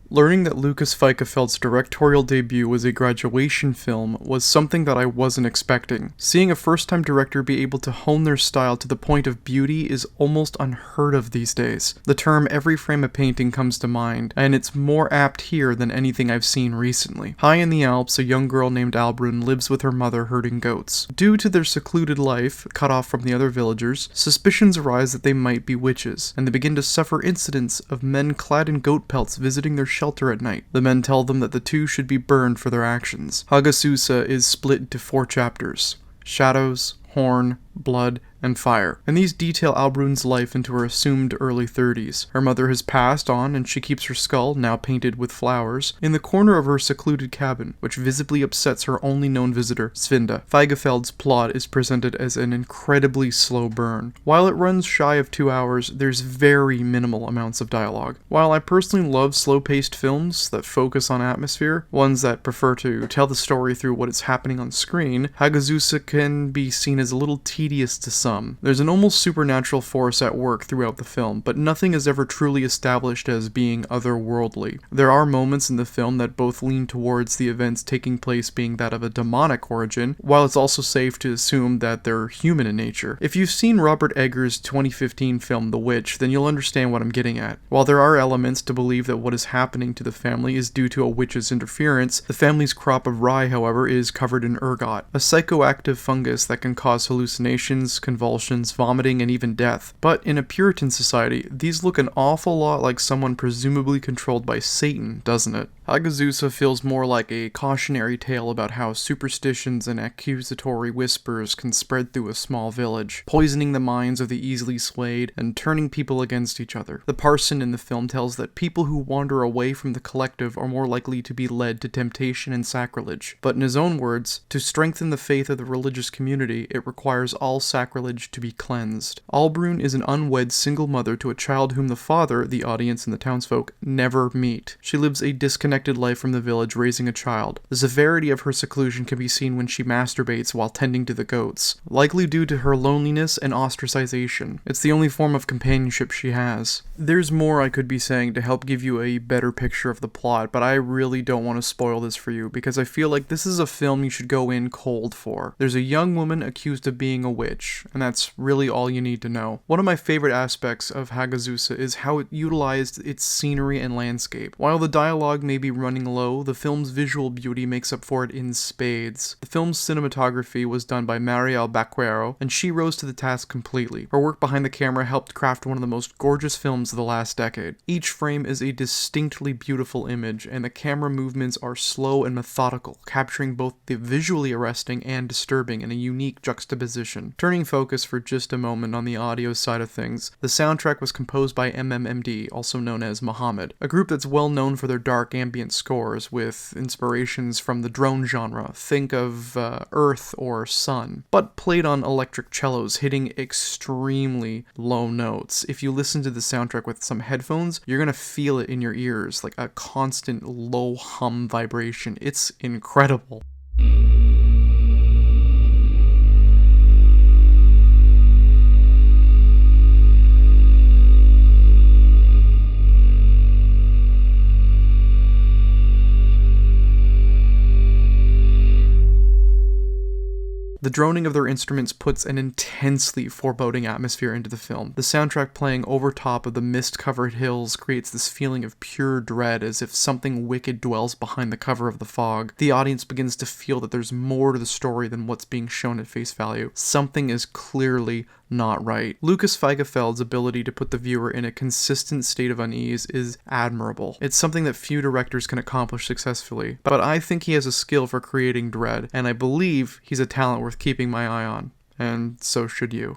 Learning that Lucas Feikefeld's directorial debut was a graduation film was something that I wasn't expecting. Seeing a first-time director be able to hone their style to the point of beauty is almost unheard of these days. The term every frame a painting comes to mind, and it's more apt here than anything I've seen recently. High in the Alps, a young girl named Albrun lives with her mother herding goats. Due to their secluded life, cut off from the other villagers, suspicions arise that they might be witches, and they begin to suffer incidents of men clad in goat pelts visiting their shelter at night. The men tell them that the two should be burned for their actions. Hagazussa is split into 4 chapters: Shadows, Horn, Blood, and Fire, and these detail Albrun's life into her assumed early 30s. Her mother has passed on, and she keeps her skull, now painted with flowers, in the corner of her secluded cabin, which visibly upsets her only known visitor, Svinda. Feigefeld's plot is presented as an incredibly slow burn. While it runs shy of 2 hours, there's very minimal amounts of dialogue. While I personally love slow-paced films that focus on atmosphere, ones that prefer to tell the story through what is happening on screen, Hagazussa can be seen as a little tedious to some. There's an almost supernatural force at work throughout the film, but nothing is ever truly established as being otherworldly. There are moments in the film that both lean towards the events taking place being that of a demonic origin, while it's also safe to assume that they're human in nature. If you've seen Robert Eggers' 2015 film The Witch, then you'll understand what I'm getting at. While there are elements to believe that what is happening to the family is due to a witch's interference, the family's crop of rye, however, is covered in ergot, a psychoactive fungus that can cause hallucinations, convulsions, vomiting, and even death. But in a Puritan society, these look an awful lot like someone presumably controlled by Satan, doesn't it? Hagazussa feels more like a cautionary tale about how superstitions and accusatory whispers can spread through a small village, poisoning the minds of the easily swayed and turning people against each other. The parson in the film tells that people who wander away from the collective are more likely to be led to temptation and sacrilege. But in his own words, to strengthen the faith of the religious community, it requires all sacrilege to be cleansed. Albrun is an unwed single mother to a child whom the father, the audience, and the townsfolk never meet. She lives a disconnected life from the village raising a child. The severity of her seclusion can be seen when she masturbates while tending to the goats, likely due to her loneliness and ostracization. It's the only form of companionship she has. There's more I could be saying to help give you a better picture of the plot, but I really don't want to spoil this for you because I feel like this is a film you should go in cold for. There's a young woman accused of being a witch, and that's really all you need to know. One of my favorite aspects of Hagazussa is how it utilized its scenery and landscape. While the dialogue may be running low, the film's visual beauty makes up for it in spades. The film's cinematography was done by Marielle Baquero, and she rose to the task completely. Her work behind the camera helped craft one of the most gorgeous films of the last decade. Each frame is a distinctly beautiful image, and the camera movements are slow and methodical, capturing both the visually arresting and disturbing in a unique juxtaposition. Turning focus for just a moment on the audio side of things, the soundtrack was composed by MMMD, also known as Muhammad, a group that's well known for their dark ambient scores with inspirations from the drone genre, think of Earth or Sun, but played on electric cellos hitting extremely low notes. If you listen to the soundtrack with some headphones, you're gonna feel it in your ears, like a constant low hum vibration. It's incredible. The droning of their instruments puts an intensely foreboding atmosphere into the film. The soundtrack playing over top of the mist-covered hills creates this feeling of pure dread, as if something wicked dwells behind the cover of the fog. The audience begins to feel that there's more to the story than what's being shown at face value. Something is clearly not right. Lucas Feigefeld's ability to put the viewer in a consistent state of unease is admirable. It's something that few directors can accomplish successfully, but I think he has a skill for creating dread, and I believe he's a talent worth keeping my eye on, and so should you.